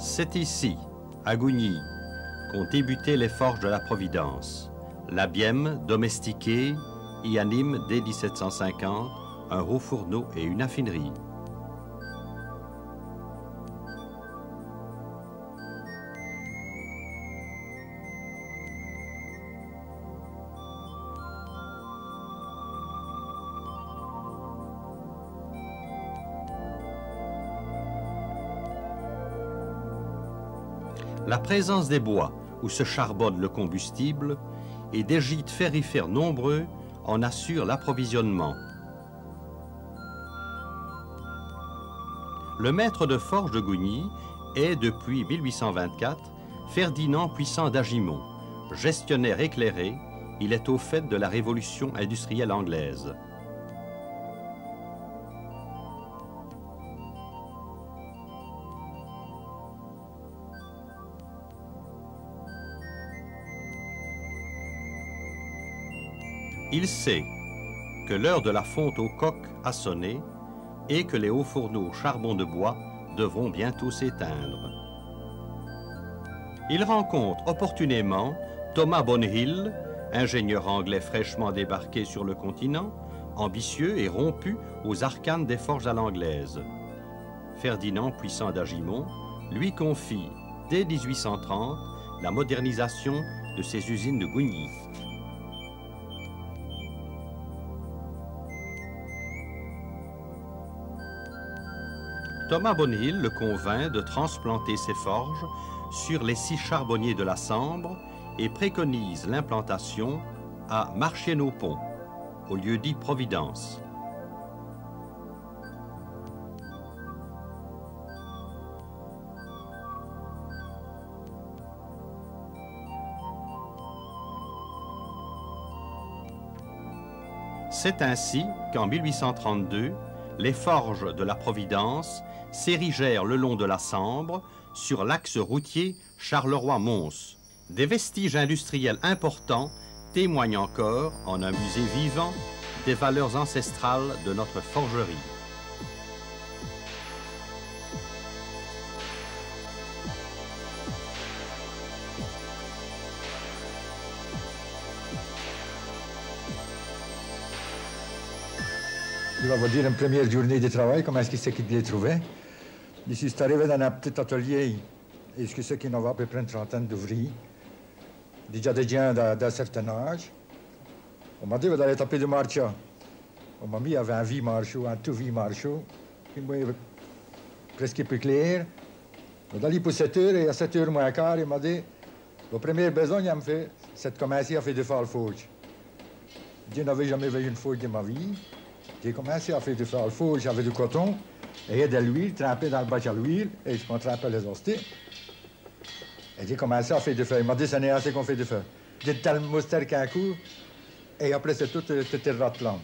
C'est ici, à Gougny, qu'ont débuté les forges de la Providence. La Bième, domestiquée, y anime dès 1750 un haut fourneau et une affinerie. La présence des bois où se charbonne le combustible et des gîtes ferrifères nombreux en assure l'approvisionnement. Le maître de forge de Gougny est, depuis 1824, Ferdinand Puissant d'Agimont. Gestionnaire éclairé, il est au fait de la révolution industrielle anglaise. Il sait que l'heure de la fonte au coq a sonné et que les hauts fourneaux au charbon de bois devront bientôt s'éteindre. Il rencontre opportunément Thomas Bonhill, ingénieur anglais fraîchement débarqué sur le continent, ambitieux et rompu aux arcanes des forges à l'anglaise. Ferdinand Puissant d'Agimont lui confie dès 1830 la modernisation de ses usines de Gougny. Thomas Bonhill le convainc de transplanter ses forges sur les 6 charbonniers de la Sambre et préconise l'implantation à Marchienne-au-Pont, au lieu dit Providence. C'est ainsi qu'en 1832, les forges de la Providence s'érigèrent le long de la Sambre sur l'axe routier Charleroi-Mons. Des vestiges industriels importants témoignent encore, en un musée vivant, des valeurs ancestrales de notre forgerie. Je vais vous dire une première journée de travail, comment est-ce que c'est qu'il les trouvait. Je suis arrivé dans un petit atelier, et ce que c'est qu'il y avait à peu près une trentaine d'ouvriers, déjà des gens d'un certain âge. On m'a dit, vous allez taper de marche. On m'a mis, il y avait un vie marchot, un tout vie marchot, qui m'a presque plus clair. On allé pour 7 heures, et à 7 heures moins quart, il m'a dit, la première besogne, il me fait, c'est de commencer à faire de faire le forge. Je n'avais jamais vu une forge de ma vie. J'ai commencé à faire du fer forge, j'avais du coton, et de l'huile, trempé dans le bac à l'huile, et je trempais les hosties. Et j'ai commencé à faire du fer. Il m'a dit, ce n'est assez qu'on fait du fer. J'ai dit, tel mouster qu'un coup, et après c'est tout était ratelant.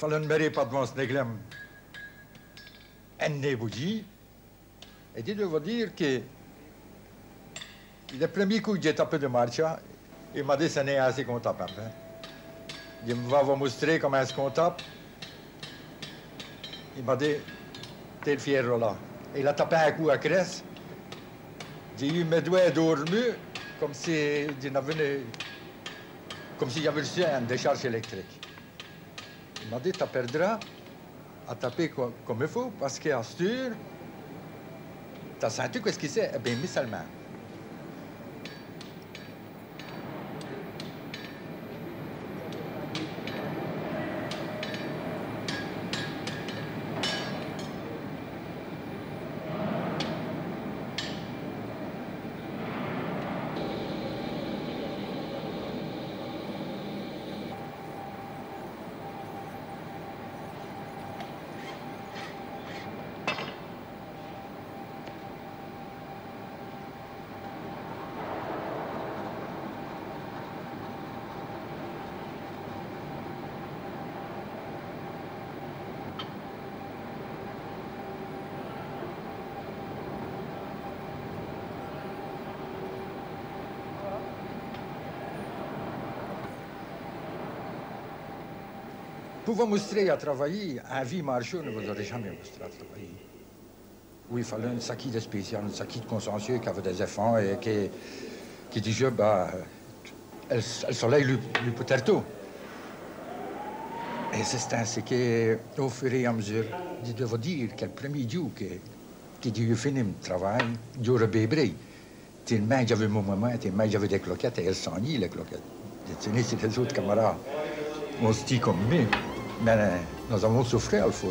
fallait ne mêler pas devant ce néglem. Un nez bougie. Et je dois dire que le premier coup que j'ai tapé de marche, il m'a dit ce n'est assez qu'on tape. Hein. Il va vous montrer comment est-ce qu'on tape. Il m'a dit, t'es le fierro là. Et il a tapé un coup à cresse. J'ai eu mes doigts dormus comme si j'avais reçu une décharge électrique. Il m'a dit, tu perdras à taper comme il faut, parce qu'à sûr, tu as senti qu'est-ce qu'il c'est? Eh bien, mis seulement. Pour vous montrer à travailler, un vie marchand ne vous aurait jamais montré à travailler. Oui, il fallait un sac de spécial, un sac de consciencieux qui avait des enfants et qui disait, bah, le soleil lui peut-être tout. Et c'est ainsi qu'au fur et à mesure, je dois vous dire que le premier jour que j'ai fini mon travail, j'aurais bébré. Tellement j'avais mon maman, tellement j'avais des cloquettes, et elles s'ennuient, les cloquettes. Je tenais sur les autres camarades. On se dit comme mais nous avons souffert, il faut.